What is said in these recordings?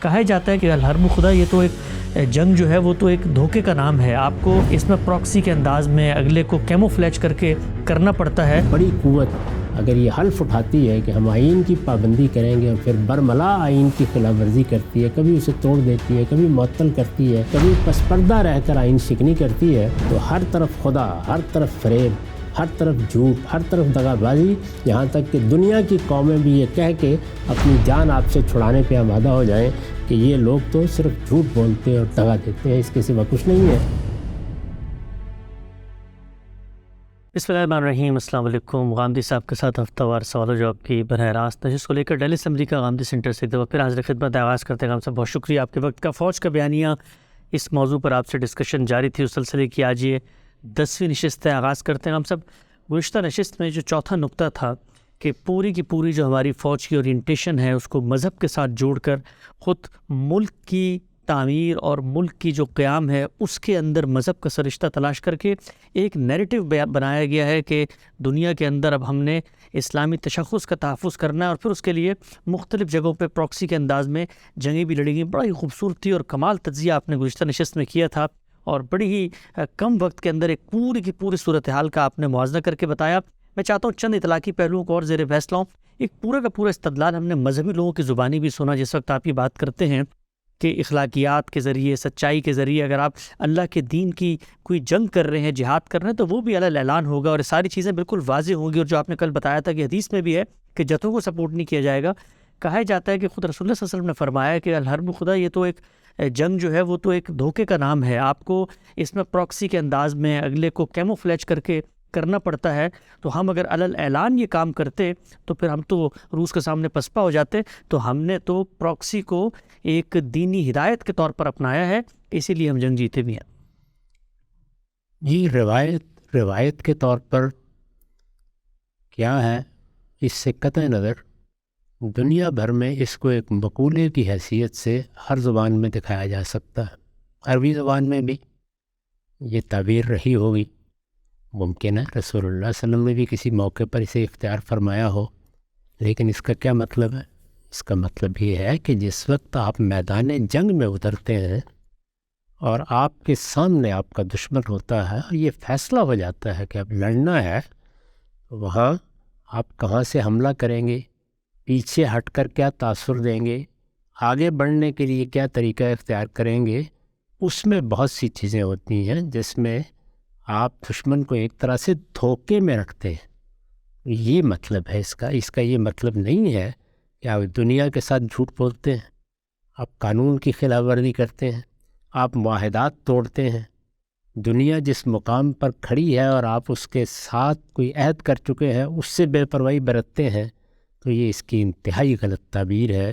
کہا جاتا ہے کہ الحرب خدا یہ تو ایک جنگ جو ہے وہ تو ایک دھوکے کا نام ہے، آپ کو اس میں پراکسی کے انداز میں اگلے کو کیموفلیج کر کے کرنا پڑتا ہے۔ بڑی قوت اگر یہ حلف اٹھاتی ہے کہ ہم آئین کی پابندی کریں گے اور پھر برملا آئین کی خلاف ورزی کرتی ہے، کبھی اسے توڑ دیتی ہے، کبھی معطل کرتی ہے، کبھی پس پردہ رہ کر آئین شکنی کرتی ہے، تو ہر طرف خدا، ہر طرف فریب، ہر طرف جھوٹ، ہر طرف دغا بازی، یہاں تک کہ دنیا کی قومیں بھی یہ کہہ کے اپنی جان آپ سے چھڑانے پہ آمادہ ہو جائیں کہ یہ لوگ تو صرف جھوٹ بولتے ہیں اور دغا دیتے ہیں، اس کے سوا کچھ نہیں ہے۔ بسم اللہ الرحمن الرحیم۔ السلام علیکم۔ غامدی صاحب کے ساتھ ہفتہ وار سوال و جواب کی براہ راست نشست کو لے کر ڈیلی اسمبلی کا غامدی سینٹر سے ایک دفعہ پھر حاضر خدمت آغاز کرتے ہیں۔ غام صاحب بہت شکریہ آپ کے وقت کا۔ فوج کا بیانیہ، اس موضوع پر آپ سے ڈسکشن جاری تھی، اس سلسلے کی آج یہ 10ویں نشست ہے۔ آغاز کرتے ہیں غام صاحب، گزشتہ نشست میں جو چوتھا نقطہ تھا کہ پوری کی پوری جو ہماری فوج کی اورینٹیشن ہے اس کو مذہب کے ساتھ جوڑ کر خود ملک کی تعمیر اور ملک کی جو قیام ہے اس کے اندر مذہب کا سرشتہ تلاش کر کے ایک نیریٹو بنایا گیا ہے کہ دنیا کے اندر اب ہم نے اسلامی تشخص کا تحفظ کرنا ہے، اور پھر اس کے لیے مختلف جگہوں پہ پراکسی کے انداز میں جنگیں بھی لڑیں گی۔ بڑا ہی خوبصورتی اور کمال تجزیہ آپ نے گزشتہ نشست میں کیا تھا، اور بڑی ہی کم وقت کے اندر ایک پوری کی پوری صورتحال کا آپ نے موازنہ کر کے بتایا۔ میں چاہتا ہوں چند اطلاقی پہلوؤں کو اور زیر بحث لاؤں۔ ایک پورا کا پورا استدلال ہم نے مذہبی لوگوں کی زبانی بھی سنا جس وقت آپ یہ بات کرتے ہیں کہ اخلاقیات کے ذریعے، سچائی کے ذریعے اگر آپ اللہ کے دین کی کوئی جنگ کر رہے ہیں، جہاد کر رہے ہیں، تو وہ بھی علی اعلان ہوگا اور یہ ساری چیزیں بالکل واضح ہوں گی۔ اور جو آپ نے کل بتایا تھا کہ حدیث میں بھی ہے کہ جتوں کو سپورٹ نہیں کیا جائے گا۔ کہا جاتا ہے کہ خود رسول اللہ صلی اللہ علیہ وسلم نے فرمایا کہ الحرب خدا یہ تو ایک جنگ جو ہے وہ تو ایک دھوکے کا نام ہے، آپ کو اس میں پراکسی کے انداز میں اگلے کو کیموفلیج کر کے کرنا پڑتا ہے۔ تو ہم اگر علی اعلان یہ کام کرتے تو پھر ہم تو روس کے سامنے پسپا ہو جاتے۔ تو ہم نے تو پراکسی کو ایک دینی ہدایت کے طور پر اپنایا ہے، اسی لیے ہم جنگ جیتے بھی ہیں۔ جی، روایت کے طور پر کیا ہے، اس سے قطع نظر دنیا بھر میں اس کو ایک مقولے کی حیثیت سے ہر زبان میں دکھایا جا سکتا ہے۔ عربی زبان میں بھی یہ تعبیر رہی ہوگی، ممکن ہے رسول اللہ صلی اللہ علیہ وسلم نے بھی کسی موقع پر اسے اختیار فرمایا ہو، لیکن اس کا کیا مطلب ہے؟ اس کا مطلب یہ ہے کہ جس وقت آپ میدان جنگ میں اترتے ہیں اور آپ کے سامنے آپ کا دشمن ہوتا ہے اور یہ فیصلہ ہو جاتا ہے کہ اب لڑنا ہے، تو وہاں آپ کہاں سے حملہ کریں گے، پیچھے ہٹ کر کیا تاثر دیں گے، آگے بڑھنے کے لیے کیا طریقہ اختیار کریں گے، اس میں بہت سی چیزیں ہوتی ہیں جس میں آپ دشمن کو ایک طرح سے دھوکے میں رکھتے ہیں۔ یہ مطلب ہے اس کا یہ مطلب نہیں ہے کہ آپ دنیا کے ساتھ جھوٹ بولتے ہیں، آپ قانون کی خلاف ورزی کرتے ہیں، آپ معاہدات توڑتے ہیں۔ دنیا جس مقام پر کھڑی ہے اور آپ اس کے ساتھ کوئی عہد کر چکے ہیں اس سے بے پرواہی برتتے ہیں، تو یہ اس کی انتہائی غلط تعبیر ہے۔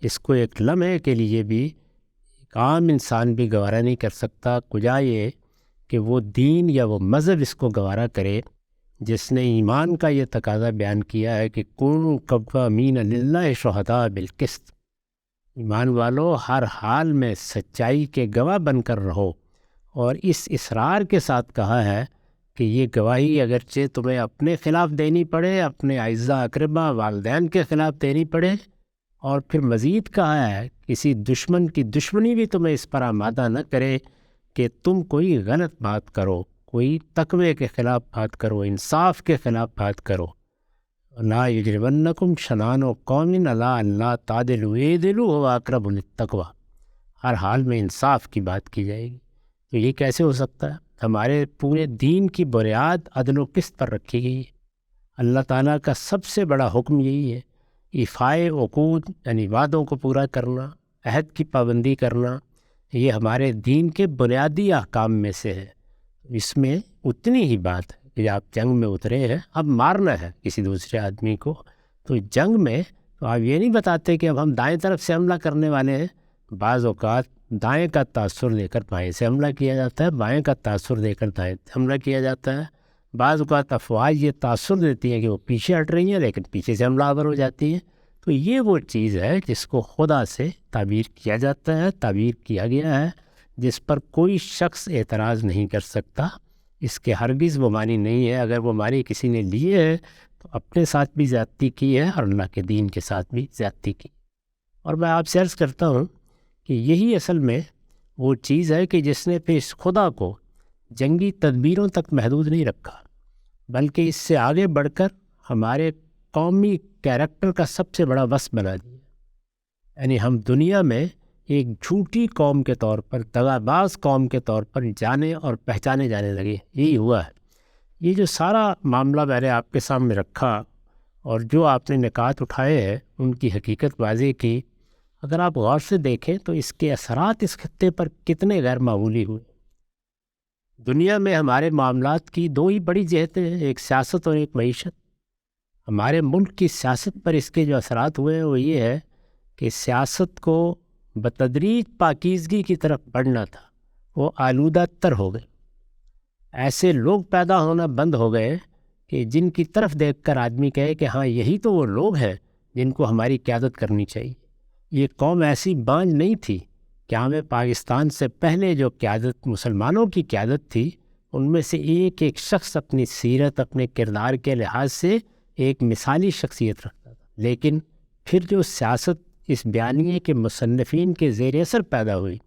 اس کو ایک لمحے کے لیے بھی ایک عام انسان بھی گوارا نہیں کر سکتا، کجا یہ کہ وہ دین یا وہ مذہب اس کو گوارا کرے جس نے ایمان کا یہ تقاضا بیان کیا ہے کہ کونوا قوامین للہ شہداء بالقسط، ایمان والو ہر حال میں سچائی کے گواہ بن کر رہو، اور اس اصرار کے ساتھ کہا ہے کہ یہ گواہی اگرچہ تمہیں اپنے خلاف دینی پڑے، اپنے اعزاء اقربا والدین کے خلاف دینی پڑے، اور پھر مزید کہا ہے کسی دشمن کی دشمنی بھی تمہیں اس پر آمادہ نہ کرے کہ تم کوئی غلط بات کرو، کوئی تقوی کے خلاف بات کرو، انصاف کے خلاف بات کرو۔ لا یجرمنکم شنآن قوم علی الا تعدلوا اعدلوا هو اقرب للتقوی، ہر حال میں انصاف کی بات کی جائے گی۔ تو یہ کیسے ہو سکتا ہے؟ ہمارے پورے دین کی بنیاد عدل و قسط پر رکھی گئی ہے۔ اللہ تعالیٰ کا سب سے بڑا حکم یہی ہے، ایفائے عقود یعنی وعدوں کو پورا کرنا، عہد کی پابندی کرنا، یہ ہمارے دین کے بنیادی احکام میں سے ہے۔ اس میں اتنی ہی بات ہے کہ آپ جنگ میں اترے ہیں، اب مارنا ہے کسی دوسرے آدمی کو، تو جنگ میں تو آپ یہ نہیں بتاتے کہ اب ہم دائیں طرف سے حملہ کرنے والے ہیں۔ بعض اوقات دائیں کا تاثر لے کر بائیں سے حملہ کیا جاتا ہے، بائیں کا تاثر لے کر دائیں سے حملہ کیا جاتا ہے۔ بعض اوقات افواج یہ تاثر دیتی ہیں کہ وہ پیچھے ہٹ رہی ہیں لیکن پیچھے سے حملہ آور ہو جاتی ہیں۔ تو یہ وہ چیز ہے جس کو خدا سے تعبیر کیا جاتا ہے، تعبیر کیا گیا ہے، جس پر کوئی شخص اعتراض نہیں کر سکتا۔ اس کے ہرگز وہ معنی نہیں ہے اگر وہ معنی کسی نے لیے ہے تو اپنے ساتھ بھی زیادتی کی ہے اور اللہ کے دین کے ساتھ بھی زیادتی کی۔ اور میں آپ سے عرض کرتا ہوں کہ یہی اصل میں وہ چیز ہے کہ جس نے پھر اس خدا کو جنگی تدبیروں تک محدود نہیں رکھا، بلکہ اس سے آگے بڑھ کر ہمارے قومی کیریکٹر کا سب سے بڑا وصف بنا دیا۔ یعنی ہم دنیا میں ایک جھوٹی قوم کے طور پر، دغاباز قوم کے طور پر جانے اور پہچانے جانے لگے۔ یہی ہوا ہے۔ یہ جو سارا معاملہ میں نے آپ کے سامنے رکھا اور جو آپ نے نکات اٹھائے ہیں ان کی حقیقت واضح کی، اگر آپ غور سے دیکھیں تو اس کے اثرات اس خطے پر کتنے غیر معمولی ہوئے۔ دنیا میں ہمارے معاملات کی دو ہی بڑی جہتیں ہیں، ایک سیاست اور ایک معیشت۔ ہمارے ملک کی سیاست پر اس کے جو اثرات ہوئے ہیں وہ یہ ہے کہ سیاست کو بتدریج پاکیزگی کی طرف بڑھنا تھا، وہ آلودہ تر ہو گئے۔ ایسے لوگ پیدا ہونا بند ہو گئے کہ جن کی طرف دیکھ کر آدمی کہے کہ ہاں یہی تو وہ لوگ ہیں جن کو ہماری قیادت کرنی چاہیے۔ یہ قوم ایسی بانجھ نہیں تھی کہ ہمیں پاکستان سے پہلے جو قیادت مسلمانوں کی قیادت تھی ان میں سے ایک ایک شخص اپنی سیرت، اپنے کردار کے لحاظ سے ایک مثالی شخصیت رکھتا تھا، لیکن پھر جو سیاست اس بیانیے کے مصنفین کے زیر اثر پیدا ہوئی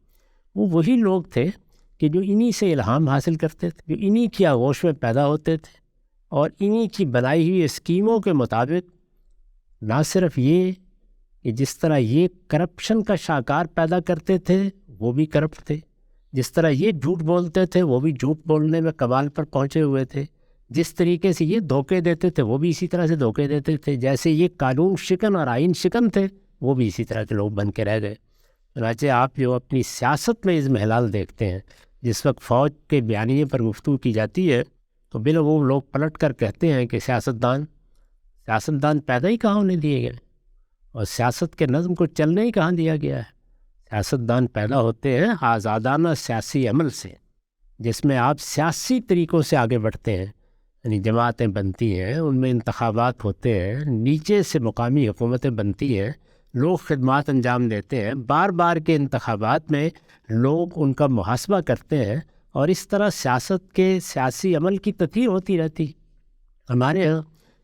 وہ وہی لوگ تھے کہ جو انہی سے الہام حاصل کرتے تھے، جو انہی کی آغوش میں پیدا ہوتے تھے اور انہی کی بنائی ہوئی اسکیموں کے مطابق نہ صرف یہ کہ جس طرح یہ کرپشن کا شاہکار پیدا کرتے تھے وہ بھی کرپٹ تھے، جس طرح یہ جھوٹ بولتے تھے وہ بھی جھوٹ بولنے میں کمال پر پہنچے ہوئے تھے، جس طریقے سے یہ دھوکے دیتے تھے وہ بھی اسی طرح سے دھوکے دیتے تھے، جیسے یہ قانون شکن اور آئین شکن تھے وہ بھی اسی طرح کے لوگ بن کے رہ گئے۔ چنانچہ آپ جو اپنی سیاست میں اضمحلال دیکھتے ہیں، جس وقت فوج کے بیانیے پر گفتگو کی جاتی ہے تو بلا وہ لوگ پلٹ کر کہتے ہیں کہ سیاستدان پیدا ہی کہاں ہونے دیے گئے اور سیاست کے نظم کو چلنے ہی کہاں دیا گیا ہے۔ سیاستدان پیدا ہوتے ہیں آزادانہ سیاسی عمل سے، جس میں آپ سیاسی طریقوں سے آگے بڑھتے ہیں، یعنی جماعتیں بنتی ہیں، ان میں انتخابات ہوتے ہیں، نیچے سے مقامی حکومتیں بنتی ہیں، لوگ خدمات انجام دیتے ہیں، بار بار کے انتخابات میں لوگ ان کا محاسبہ کرتے ہیں اور اس طرح سیاست کے سیاسی عمل کی تطہیر ہوتی رہتی۔ ہمارے یہاں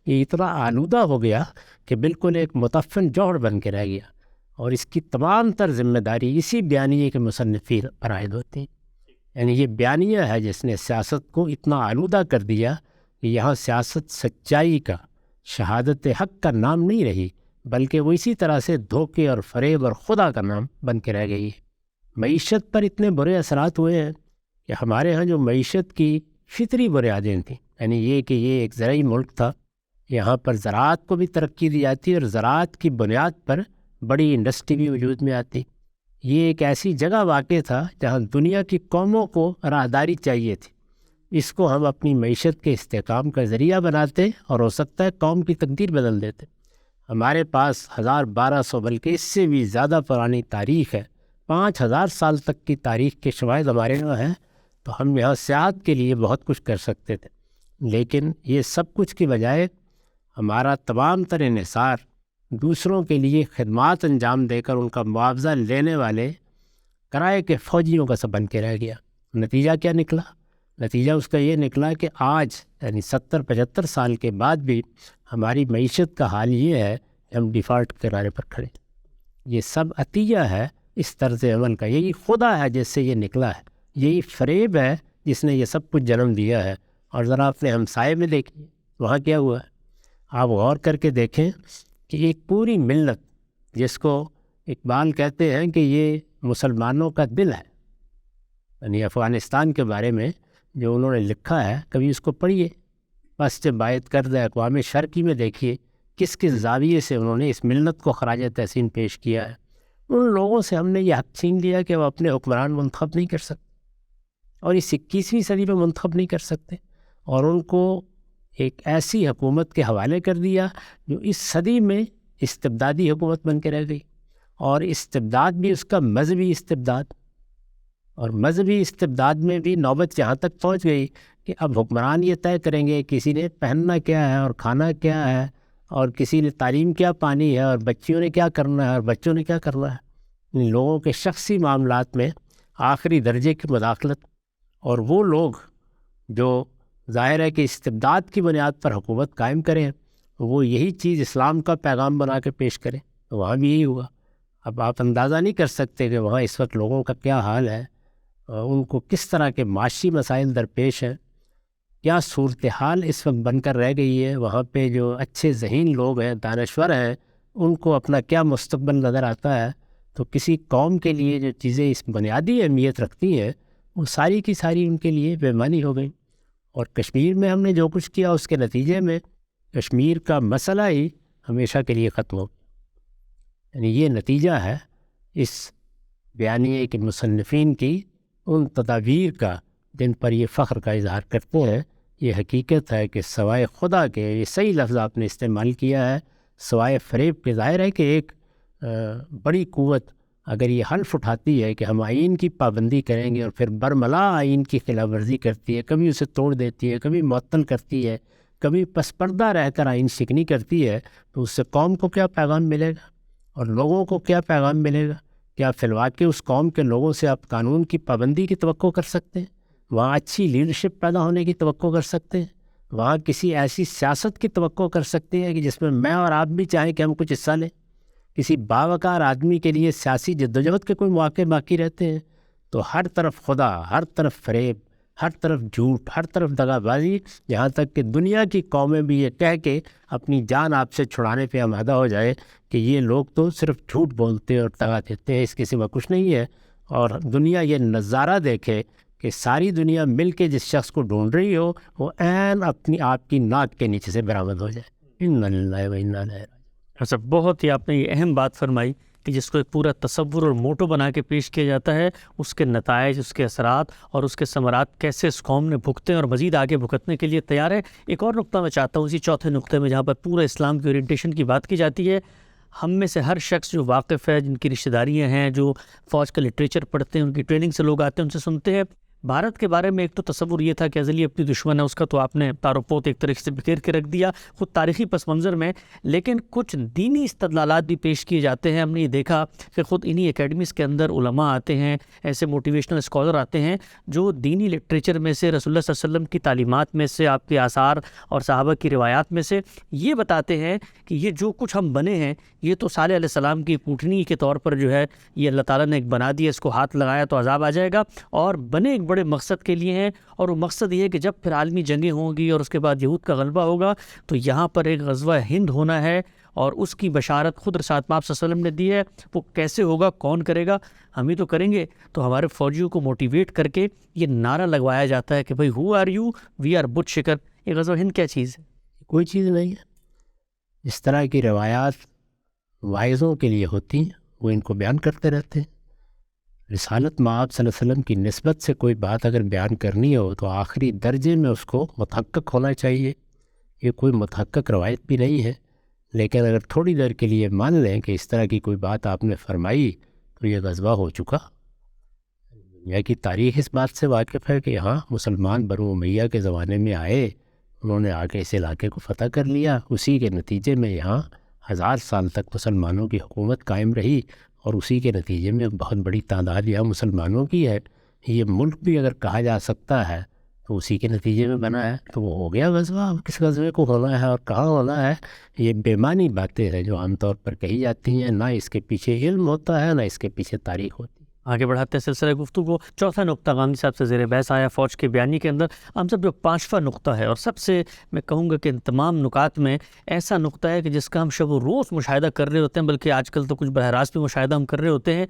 یہ اتنا آلودہ ہو گیا کہ بالکل ایک متفن جوہر بن کے رہ گیا اور اس کی تمام تر ذمہ داری اسی بیانیے کے مصنفین پر عائد ہوتی ہے۔ یعنی یہ بیانیہ ہے جس نے سیاست کو اتنا آلودہ کر دیا کہ یہاں سیاست سچائی کا، شہادت حق کا نام نہیں رہی، بلکہ وہ اسی طرح سے دھوکے اور فریب اور خدا کا نام بن کے رہ گئی ہے۔ معیشت پر اتنے برے اثرات ہوئے ہیں کہ ہمارے ہاں جو معیشت کی فطری بنیادیں تھیں، یعنی یہ کہ یہ ایک زرعی ملک تھا، یہاں پر زراعت کو بھی ترقی دی جاتی اور زراعت کی بنیاد پر بڑی انڈسٹری بھی وجود میں آتی۔ یہ ایک ایسی جگہ واقع تھا جہاں دنیا کی قوموں کو راہداری چاہیے تھی، اس کو ہم اپنی معیشت کے استحکام کا ذریعہ بناتے اور ہو سکتا ہے قوم کی تقدیر بدل دیتے۔ ہمارے پاس 1200 بلکہ اس سے بھی زیادہ پرانی تاریخ ہے، 5000 سال تک کی تاریخ کے شواہد ہمارے یہاں ہیں، تو ہم یہاں سیاحت کے لیے بہت کچھ کر سکتے تھے، لیکن یہ سب کچھ کی بجائے ہمارا تمام تر انحصار دوسروں کے لیے خدمات انجام دے کر ان کا معاوضہ لینے والے کرائے کے فوجیوں کا سب بن کے رہ گیا۔ نتیجہ کیا نکلا؟ نتیجہ اس کا یہ نکلا کہ آج یعنی 70-75 سال کے بعد بھی ہماری معیشت کا حال یہ ہے کہ ہم ڈیفالٹ کنارے پر کھڑے۔ یہ سب عطیہ ہے اس طرز عمل کا، یہی خدا ہے جس سے یہ نکلا ہے، یہی فریب ہے جس نے یہ سب کچھ جنم دیا ہے۔ اور ذرا اپنے ہمسائے میں دیکھیے وہاں کیا ہوا ہے، آپ غور کر کے دیکھیں کہ ایک پوری ملت جس کو اقبال کہتے ہیں کہ یہ مسلمانوں کا دل ہے، یعنی افغانستان کے بارے میں جو انہوں نے لکھا ہے کبھی اس کو پڑھیے، بس جب باعث کردہ اقوام شرقی میں دیکھیے کس کس زاویے سے انہوں نے اس ملت کو خراج تحسین پیش کیا ہے۔ ان لوگوں سے ہم نے یہ حق چھین لیا کہ وہ اپنے حکمران منتخب نہیں کر سکتے اور اس 21ویں صدی میں منتخب نہیں کر سکتے، اور ان کو ایک ایسی حکومت کے حوالے کر دیا جو اس صدی میں استبدادی حکومت بن کے رہ گئی، اور استبداد بھی اس کا مذہبی استبداد، اور مذہبی استبداد میں بھی نوبت یہاں تک پہنچ گئی کہ اب حکمران یہ طے کریں گے کسی نے پہننا کیا ہے اور کھانا کیا ہے، اور کسی نے تعلیم کیا پانی ہے، اور بچیوں نے کیا کرنا ہے اور بچوں نے کیا کرنا ہے۔ ان لوگوں کے شخصی معاملات میں آخری درجے کی مداخلت، اور وہ لوگ جو ظاہر ہے کہ استبداد کی بنیاد پر حکومت قائم کریں وہ یہی چیز اسلام کا پیغام بنا کے پیش کریں، تو وہاں بھی یہی ہوا۔ اب آپ اندازہ نہیں کر سکتے کہ وہاں اس وقت لوگوں کا کیا حال ہے، ان کو کس طرح کے معاشی مسائل درپیش ہیں، کیا صورتحال اس وقت بن کر رہ گئی ہے۔ وہاں پہ جو اچھے ذہین لوگ ہیں، دانشور ہیں، ان کو اپنا کیا مستقبل نظر آتا ہے۔ تو کسی قوم کے لیے جو چیزیں اس بنیادی اہمیت رکھتی ہیں وہ ساری کی ساری ان کے لیے بے معنی ہو گئی۔ اور کشمیر میں ہم نے جو کچھ کیا اس کے نتیجے میں کشمیر کا مسئلہ ہی ہمیشہ کے لیے ختم ہو گیا۔ یعنی یہ نتیجہ ہے اس بیانیے کے مصنفین کی ان تدابیر کا جن پر یہ فخر کا اظہار کرتے ہیں۔ یہ حقیقت ہے کہ سوائے خدا کے، یہ صحیح لفظ آپ نے استعمال کیا ہے، سوائے فریب کے، ظاہر ہے کہ ایک بڑی قوت اگر یہ حلف اٹھاتی ہے کہ ہم آئین کی پابندی کریں گے اور پھر برملا آئین کی خلاف ورزی کرتی ہے، کبھی اسے توڑ دیتی ہے، کبھی معطل کرتی ہے، کبھی پس پردہ رہ کر آئین شکنی کرتی ہے، تو اس سے قوم کو کیا پیغام ملے گا اور لوگوں کو کیا پیغام ملے گا؟ کیا فی الواقع اس قوم کے لوگوں سے آپ قانون کی پابندی کی توقع کر سکتے ہیں؟ وہاں اچھی لیڈرشپ پیدا ہونے کی توقع کر سکتے ہیں؟ وہاں کسی ایسی سیاست کی توقع کر سکتے ہیں کہ جس میں میں اور آپ بھی چاہیں کہ ہم کچھ حصہ لیں؟ کسی باوقار آدمی کے لیے سیاسی جدوجہد کے کوئی مواقع باقی رہتے ہیں؟ تو ہر طرف خدا، ہر طرف فریب، ہر طرف جھوٹ، ہر طرف دغا بازی، یہاں تک کہ دنیا کی قومیں بھی یہ کہہ کے اپنی جان آپ سے چھڑانے پہ آمادہ ہو جائے کہ یہ لوگ تو صرف جھوٹ بولتے اور دغا دیتے ہیں، اس کے سوا کچھ نہیں ہے۔ اور دنیا یہ نظارہ دیکھے کہ ساری دنیا مل کے جس شخص کو ڈھونڈ رہی ہو وہ عین اپنی آپ کی ناک کے نیچے سے برآمد ہو جائے۔ انا للہ و انا الیہ راجعون۔ اچھا، بہت ہی آپ نے یہ اہم بات فرمائی کہ جس کو ایک پورا تصور اور موٹو بنا کے پیش کیا جاتا ہے، اس کے نتائج، اس کے اثرات اور اس کے ثمرات کیسے اس قوم نے بھگتے ہیں اور مزید آگے بھگتنے کے لیے تیار ہے۔ ایک اور نقطہ میں چاہتا ہوں، اسی چوتھے نقطے میں جہاں پر پورا اسلام کی اورینٹیشن کی بات کی جاتی ہے، ہم میں سے ہر شخص جو واقف ہے، جن کی رشتہ داریاں ہیں، جو فوج کا لٹریچر پڑھتے ہیں، ان کی ٹریننگ سے لوگ آتے ہیں، ان سے سنتے ہیں۔ بھارت کے بارے میں ایک تو تصور یہ تھا کہ ازلی اپنی دشمن ہے، اس کا تو آپ نے تار و پوت ایک طریقے سے بکھیر کے رکھ دیا خود تاریخی پس منظر میں، لیکن کچھ دینی استدلالات بھی پیش کیے جاتے ہیں۔ ہم نے یہ دیکھا کہ خود انہی اکیڈمیز کے اندر علماء آتے ہیں، ایسے موٹیویشنل اسکالر آتے ہیں جو دینی لٹریچر میں سے، رسول اللہ صلی اللہ علیہ وسلم کی تعلیمات میں سے، آپ کے آثار اور صحابہ کی روایات میں سے یہ بتاتے ہیں کہ یہ جو کچھ ہم بنے ہیں یہ تو صالح علیہ السلام کی کوٹھنی کے طور پر جو ہے یہ اللہ تعالیٰ نے ایک بنا دیا، اس کو ہاتھ لگایا تو عذاب آ جائے گا، اور بنے ایک بڑے مقصد کے لیے ہیں، اور وہ مقصد یہ ہے کہ جب پھر عالمی جنگیں ہوں گی اور اس کے بعد یہود کا غلبہ ہوگا تو یہاں پر ایک غزوہ ہند ہونا ہے، اور اس کی بشارت خود رسالت مآب صلی اللہ علیہ وسلم نے دی ہے۔ وہ کیسے ہوگا، کون کرے گا، ہم ہی تو کریں گے۔ تو ہمارے فوجیوں کو موٹیویٹ کر کے یہ نعرہ لگوایا جاتا ہے کہ بھائی how are you, we are بت شکر۔ یہ غزوہ ہند کیا چیز ہے؟ کوئی چیز نہیں ہے۔ اس طرح کی روایات واعظوں کے لیے ہوتی ہیں، وہ ان کو بیان کرتے رہتے ہیں۔ رسالت مآب صلی اللہ علیہ وسلم کی نسبت سے کوئی بات اگر بیان کرنی ہو تو آخری درجے میں اس کو متحقق ہونا چاہیے۔ یہ کوئی متحقق روایت بھی نہیں ہے، لیکن اگر تھوڑی دیر کے لیے مان لیں کہ اس طرح کی کوئی بات آپ نے فرمائی تو یہ غزوہ ہو چکا۔ دنیا کی تاریخ اس بات سے واقف ہے کہ یہاں مسلمان بنو امیہ کے زمانے میں آئے، انہوں نے آ کے اس علاقے کو فتح کر لیا، اسی کے نتیجے میں یہاں 1000 سال تک مسلمانوں کی حکومت قائم رہی، اور اسی کے نتیجے میں بہت بڑی تعداد یہاں مسلمانوں کی ہے۔ یہ ملک بھی اگر کہا جا سکتا ہے تو اسی کے نتیجے میں بنا ہے، تو وہ ہو گیا غزوہ۔ اب کس غزوے کو ہونا ہے اور کہاں ہونا ہے، یہ بے معنی باتیں ہیں جو عام طور پر کہی جاتی ہیں، نہ اس کے پیچھے علم ہوتا ہے، نہ اس کے پیچھے تاریخ ہوتی ہے۔ آگے بڑھاتے ہیں سلسلہ گفتگو۔ چوتھا نقطہ غامدی صاحب سے زیر بحث آیا فوج کے بیانی کے اندر، ہم سب جو 5واں نقطہ ہے، اور سب سے میں کہوں گا کہ ان تمام نکات میں ایسا نقطہ ہے کہ جس کا ہم شب و روز مشاہدہ کر رہے ہوتے ہیں، بلکہ آج کل تو کچھ براہ راست بھی مشاہدہ ہم کر رہے ہوتے ہیں۔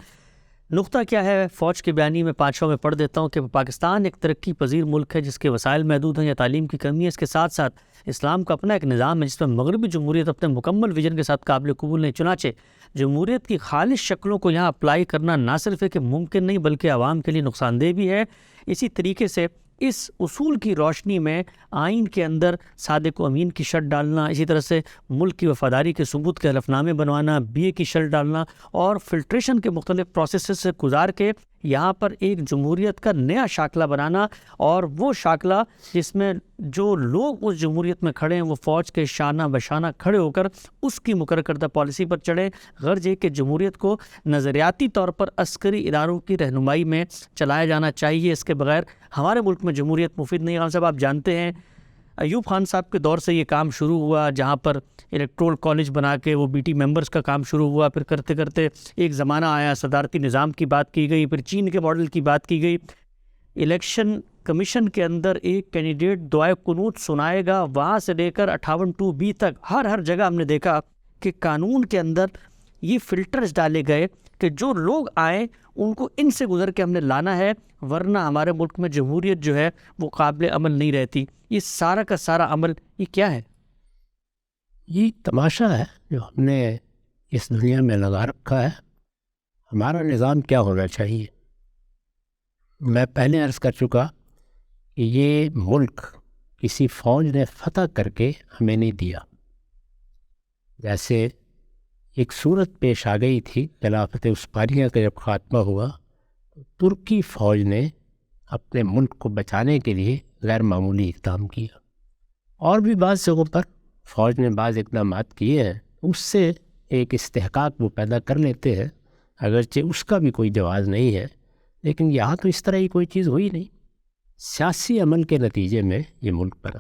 نقطہ کیا ہے فوج کے بیانی میں 5واں میں پڑھ دیتا ہوں کہ پاکستان ایک ترقی پذیر ملک ہے جس کے وسائل محدود ہیں یا تعلیم کی کمی ہے، اس کے ساتھ ساتھ اسلام کا اپنا ایک نظام ہے جس میں مغربی جمہوریت اپنے مکمل ویژن کے ساتھ قابل قبول نہیں۔ چنانچہ جمہوریت کی خالص شکلوں کو یہاں اپلائی کرنا نہ صرف ہے کہ ممکن نہیں بلکہ عوام کے لیے نقصان دہ بھی ہے۔ اسی طریقے سے اس اصول کی روشنی میں آئین کے اندر صادق و امین کی شرط ڈالنا، اسی طرح سے ملک کی وفاداری کے ثبوت کے حلف نامے بنوانا، BA کی شرط ڈالنا، اور فلٹریشن کے مختلف پروسیسز سے گزار کے یہاں پر ایک جمہوریت کا نیا شاکلہ بنانا، اور وہ شاکلہ جس میں جو لوگ اس جمہوریت میں کھڑے ہیں وہ فوج کے شانہ بشانہ کھڑے ہو کر اس کی مقرر کردہ پالیسی پر چڑھیں۔ غرض یہ کہ جمہوریت کو نظریاتی طور پر عسکری اداروں کی رہنمائی میں چلایا جانا چاہیے، اس کے بغیر ہمارے ملک میں جمہوریت مفید نہیں ہے۔ صاحب آپ جانتے ہیں ایوب خان صاحب کے دور سے یہ کام شروع ہوا، جہاں پر الیکٹرول کالج بنا کے وہ بی ٹی ممبرز کا کام شروع ہوا. پھر کرتے کرتے ایک زمانہ آیا، صدارتی نظام کی بات کی گئی، پھر چین کے ماڈل کی بات کی گئی. الیکشن کمیشن کے اندر ایک کینڈیڈیٹ دعائے قنوت سنائے گا، وہاں سے لے کر 58(2)B تک ہر جگہ ہم نے دیکھا کہ قانون کے اندر یہ فلٹرز ڈالے گئے کہ جو لوگ آئیں ان کو ان سے گزر کے ہم نے لانا ہے، ورنہ ہمارے ملک میں جمہوریت جو ہے وہ قابل عمل نہیں رہتی. یہ سارا کا سارا عمل یہ کیا ہے؟ یہ تماشا ہے جو ہم نے اس دنیا میں لگا رکھا ہے. ہمارا نظام کیا ہونا چاہیے؟ میں پہلے عرض کر چکا کہ یہ ملک کسی فوج نے فتح کر کے ہمیں نہیں دیا. جیسے ایک صورت پیش آ گئی تھی خلافت عثمانیہ کا جب خاتمہ ہوا تو ترکی فوج نے اپنے ملک کو بچانے کے لیے غیر معمولی اقدام کیا، اور بھی بعض جگہوں پر فوج نے بعض اقدامات کیے ہیں، اس سے ایک استحقاق وہ پیدا کر لیتے ہیں، اگرچہ اس کا بھی کوئی جواز نہیں ہے. لیکن یہاں تو اس طرح کی کوئی چیز ہوئی نہیں. سیاسی عمل کے نتیجے میں یہ ملک بنا.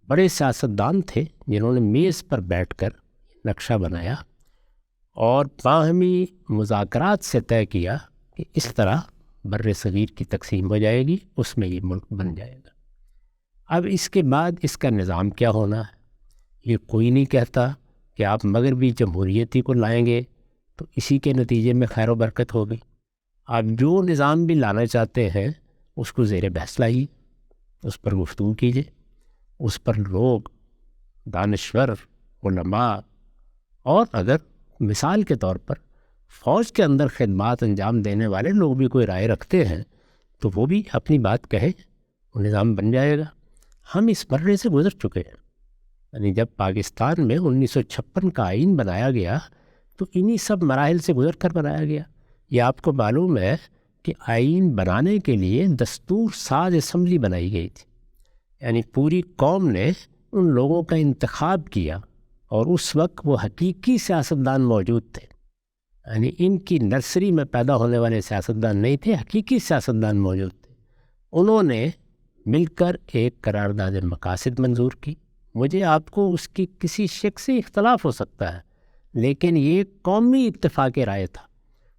بڑے سیاستدان تھے جنہوں نے میز پر بیٹھ کر نقشہ بنایا اور باہمی مذاکرات سے طے کیا کہ اس طرح بر صغیر کی تقسیم ہو جائے گی، اس میں یہ ملک بن جائے گا. اب اس کے بعد اس کا نظام کیا ہونا ہے یہ کوئی نہیں کہتا کہ آپ مغربی جمہوریتی کو لائیں گے تو اسی کے نتیجے میں خیر و برکت ہوگی. آپ جو نظام بھی لانا چاہتے ہیں اس کو زیر بحث لائیے، اس پر گفتگو کیجیے، اس پر لوگ دانشور علماء اور اگر مثال کے طور پر فوج کے اندر خدمات انجام دینے والے لوگ بھی کوئی رائے رکھتے ہیں تو وہ بھی اپنی بات کہیں، وہ نظام بن جائے گا. ہم اس مرحلے سے گزر چکے ہیں. یعنی جب پاکستان میں 1956 کا آئین بنایا گیا تو انہی سب مراحل سے گزر کر بنایا گیا. یہ آپ کو معلوم ہے کہ آئین بنانے کے لیے دستور ساز اسمبلی بنائی گئی تھی. یعنی پوری قوم نے ان لوگوں کا انتخاب کیا اور اس وقت وہ حقیقی سیاستدان موجود تھے. یعنی ان کی نرسری میں پیدا ہونے والے سیاستدان نہیں تھے، حقیقی سیاستدان موجود تھے. انہوں نے مل کر ایک قرارداد مقاصد منظور کی. مجھے آپ کو اس کی کسی شخصی اختلاف ہو سکتا ہے، لیکن یہ قومی اتفاق رائے تھا.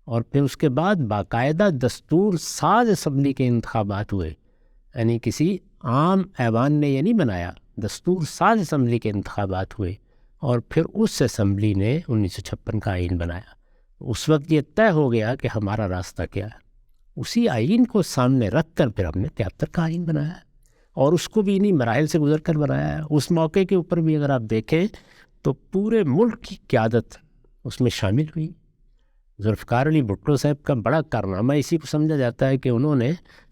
اور پھر اس کے بعد باقاعدہ دستور ساز اسمبلی کے انتخابات ہوئے. یعنی کسی عام ایوان نے یہ نہیں بنایا، دستور ساز اسمبلی کے انتخابات ہوئے اور پھر اس اسمبلی نے 1956 کا آئین بنایا. اس وقت یہ طے ہو گیا کہ ہمارا راستہ کیا ہے. اسی آئین کو سامنے رکھ کر پھر ہم نے 73 کا آئین بنایا ہے اور اس کو بھی انہی مراحل سے گزر کر بنایا ہے. اس موقع کے اوپر بھی اگر آپ دیکھیں تو پورے ملک کی قیادت اس میں شامل ہوئی. ذوالفقار علی بھٹو صاحب کا بڑا کارنامہ اسی کو سمجھا جاتا ہے کہ انہوں نے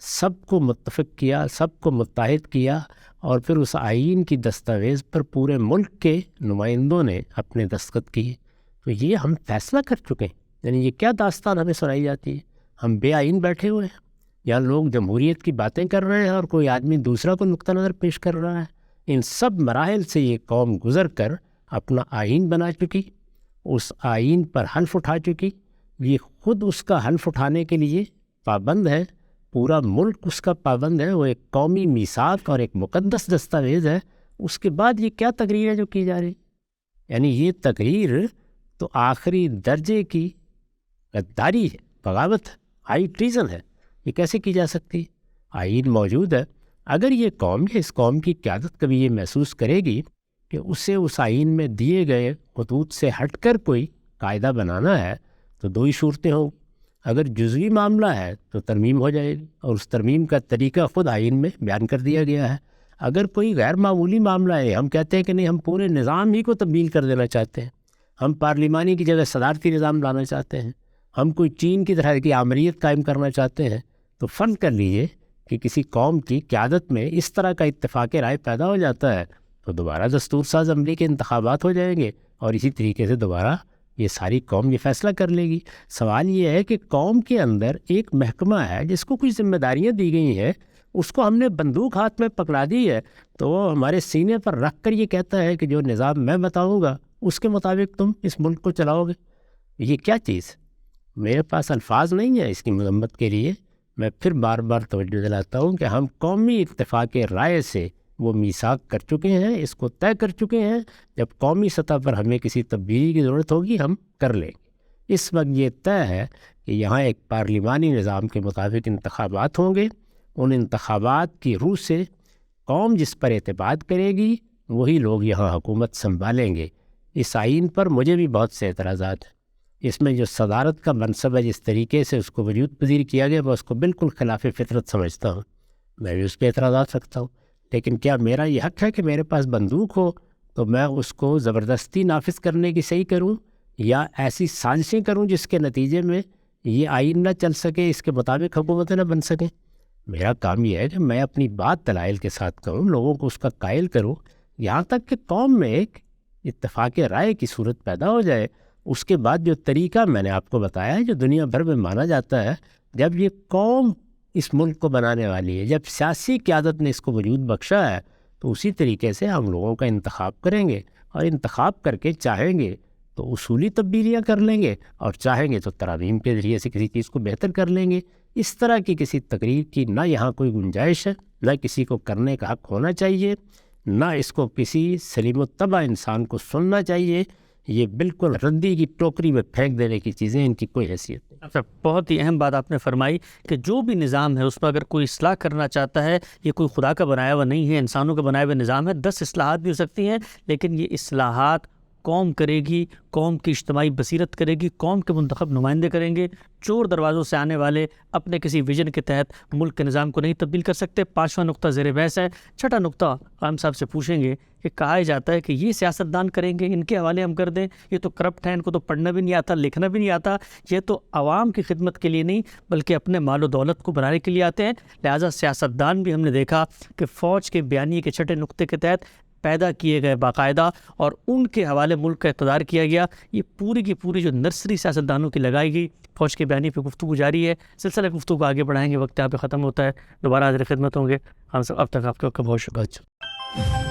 سب کو متفق کیا، سب کو متحد کیا اور پھر اس آئین کی دستاویز پر پورے ملک کے نمائندوں نے اپنے دستخط کیے. تو یہ ہم فیصلہ کر چکے ہیں. یعنی یہ کیا داستان ہمیں سنائی جاتی ہے؟ ہم بے آئین بیٹھے ہوئے ہیں، یا لوگ جمہوریت کی باتیں کر رہے ہیں اور کوئی آدمی دوسرا کو نقطہ نظر پیش کر رہا ہے. ان سب مراحل سے یہ قوم گزر کر اپنا آئین بنا چکی، اس آئین پر حلف اٹھا چکی. یہ خود اس کا حلف اٹھانے کے لیے پابند ہے، پورا ملک اس کا پابند ہے. وہ ایک قومی میثاق اور ایک مقدس دستاویز ہے. اس کے بعد یہ کیا تقریر ہے جو کی جا رہی؟ یعنی یہ تقریر تو آخری درجے کی غداری ہے، بغاوت ہے، ہائی ٹریزن ہے. یہ کیسے کی جا سکتی؟ آئین موجود ہے. اگر یہ قوم یا اس قوم کی قیادت کبھی یہ محسوس کرے گی کہ اسے اس آئین میں دیے گئے خطوط سے ہٹ کر کوئی قاعدہ بنانا ہے تو دو ہی صورتیں ہوں. اگر جزوی معاملہ ہے تو ترمیم ہو جائے گی اور اس ترمیم کا طریقہ خود آئین میں بیان کر دیا گیا ہے. اگر کوئی غیر معمولی معاملہ ہے، ہم کہتے ہیں کہ نہیں، ہم پورے نظام ہی کو تبدیل کر دینا چاہتے ہیں، ہم پارلیمانی کی جگہ صدارتی نظام لانا چاہتے ہیں، ہم کوئی چین کی طرح کی آمریت قائم کرنا چاہتے ہیں، تو فرض کر لیجیے کہ کسی قوم کی قیادت میں اس طرح کا اتفاق رائے پیدا ہو جاتا ہے تو دوبارہ دستور ساز اسمبلی کے انتخابات ہو جائیں گے اور اسی طریقے سے دوبارہ یہ ساری قوم یہ فیصلہ کر لے گی. سوال یہ ہے کہ قوم کے اندر ایک محکمہ ہے جس کو کچھ ذمہ داریاں دی گئی ہیں، اس کو ہم نے بندوق ہاتھ میں پکڑا دی ہے تو وہ ہمارے سینے پر رکھ کر یہ کہتا ہے کہ جو نظام میں بتاؤں گا اس کے مطابق تم اس ملک کو چلاؤ گے. یہ کیا چیز؟ میرے پاس الفاظ نہیں ہیں اس کی مذمت کے لیے. میں پھر بار بار توجہ دلاتا ہوں کہ ہم قومی اتفاق رائے سے وہ میثاق کر چکے ہیں، اس کو طے کر چکے ہیں، جب قومی سطح پر ہمیں کسی تبدیلی کی ضرورت ہوگی ہم کر لیں گے۔ اس وقت یہ طے ہے کہ یہاں ایک پارلیمانی نظام کے مطابق انتخابات ہوں گے، ان انتخابات کی روح سے قوم جس پر اعتماد کرے گی وہی لوگ یہاں حکومت سنبھالیں گے۔ اس آئین پر مجھے بھی بہت سے اعتراضات ہیں، اس میں جو صدارت کا منصب ہے جس طریقے سے اس کو وجود پذیر کیا گیا میں اس کو بالکل خلاف فطرت سمجھتا ہوں، میں بھی اس پہ اعتراضات رکھتا ہوں، لیکن کیا میرا یہ حق ہے کہ میرے پاس بندوق ہو تو میں اس کو زبردستی نافذ کرنے کی صحیح کروں یا ایسی سازشیں کروں جس کے نتیجے میں یہ آئین نہ چل سکے، اس کے مطابق حکومتیں نہ بن سکیں؟ میرا کام یہ ہے کہ میں اپنی بات دلائل کے ساتھ کروں، لوگوں کو اس کا قائل کروں، یہاں تک کہ قوم میں ایک اتفاق رائے کی صورت پیدا ہو جائے۔ اس کے بعد جو طریقہ میں نے آپ کو بتایا ہے جو دنیا بھر میں مانا جاتا ہے، جب یہ قوم اس ملک کو بنانے والی ہے، جب سیاسی قیادت نے اس کو وجود بخشا ہے، تو اسی طریقے سے ہم لوگوں کا انتخاب کریں گے، اور انتخاب کر کے چاہیں گے تو اصولی تبدیلیاں کر لیں گے، اور چاہیں گے تو ترامیم کے ذریعے سے کسی چیز کو بہتر کر لیں گے۔ اس طرح کی کسی تقریر کی نہ یہاں کوئی گنجائش ہے، نہ کسی کو کرنے کا حق ہونا چاہیے، نہ اس کو کسی سلیم الطبع انسان کو سننا چاہیے۔ یہ بالکل ردی کی ٹوکری میں پھینک دینے کی چیزیں، ان کی کوئی حیثیت نہیں۔ اچھا، بہت ہی اہم بات آپ نے فرمائی کہ جو بھی نظام ہے اس میں اگر کوئی اصلاح کرنا چاہتا ہے، یہ کوئی خدا کا بنایا ہوا نہیں ہے، انسانوں کا بنایا ہوا نظام ہے۔ 10 اصلاحات بھی ہو سکتی ہیں، لیکن یہ اصلاحات قوم کرے گی، قوم کی اجتماعی بصیرت کرے گی، قوم کے منتخب نمائندے کریں گے۔ چور دروازوں سے آنے والے اپنے کسی ویژن کے تحت ملک کے نظام کو نہیں تبدیل کر سکتے۔ 5واں نقطہ زیر بحث ہے۔ 6ٹھا نقطہ قائم صاحب سے پوچھیں گے کہ کہا جاتا ہے کہ یہ سیاستدان کریں گے، ان کے حوالے ہم کر دیں، یہ تو کرپٹ ہیں، ان کو تو پڑھنا بھی نہیں آتا، لکھنا بھی نہیں آتا، یہ تو عوام کی خدمت کے لیے نہیں بلکہ اپنے مال و دولت کو بنانے کے لیے آتے ہیں۔ لہٰذا سیاستدان بھی ہم نے دیکھا کہ فوج کے بیانیے کے 6ٹھے نقطے کے تحت پیدا کیے گئے باقاعدہ، اور ان کے حوالے ملک کا اقتدار کیا گیا۔ یہ پوری کی پوری جو نرسری سیاستدانوں کی لگائی گئی فوج کے بیانیے پہ گفتگو جاری ہے۔ سلسلہ گفتگو کو آگے بڑھائیں گے، وقت یہاں پہ ختم ہوتا ہے، دوبارہ حاضر خدمت ہوں گے۔ ہم سب اب تک آپ کا بہت شکریہ۔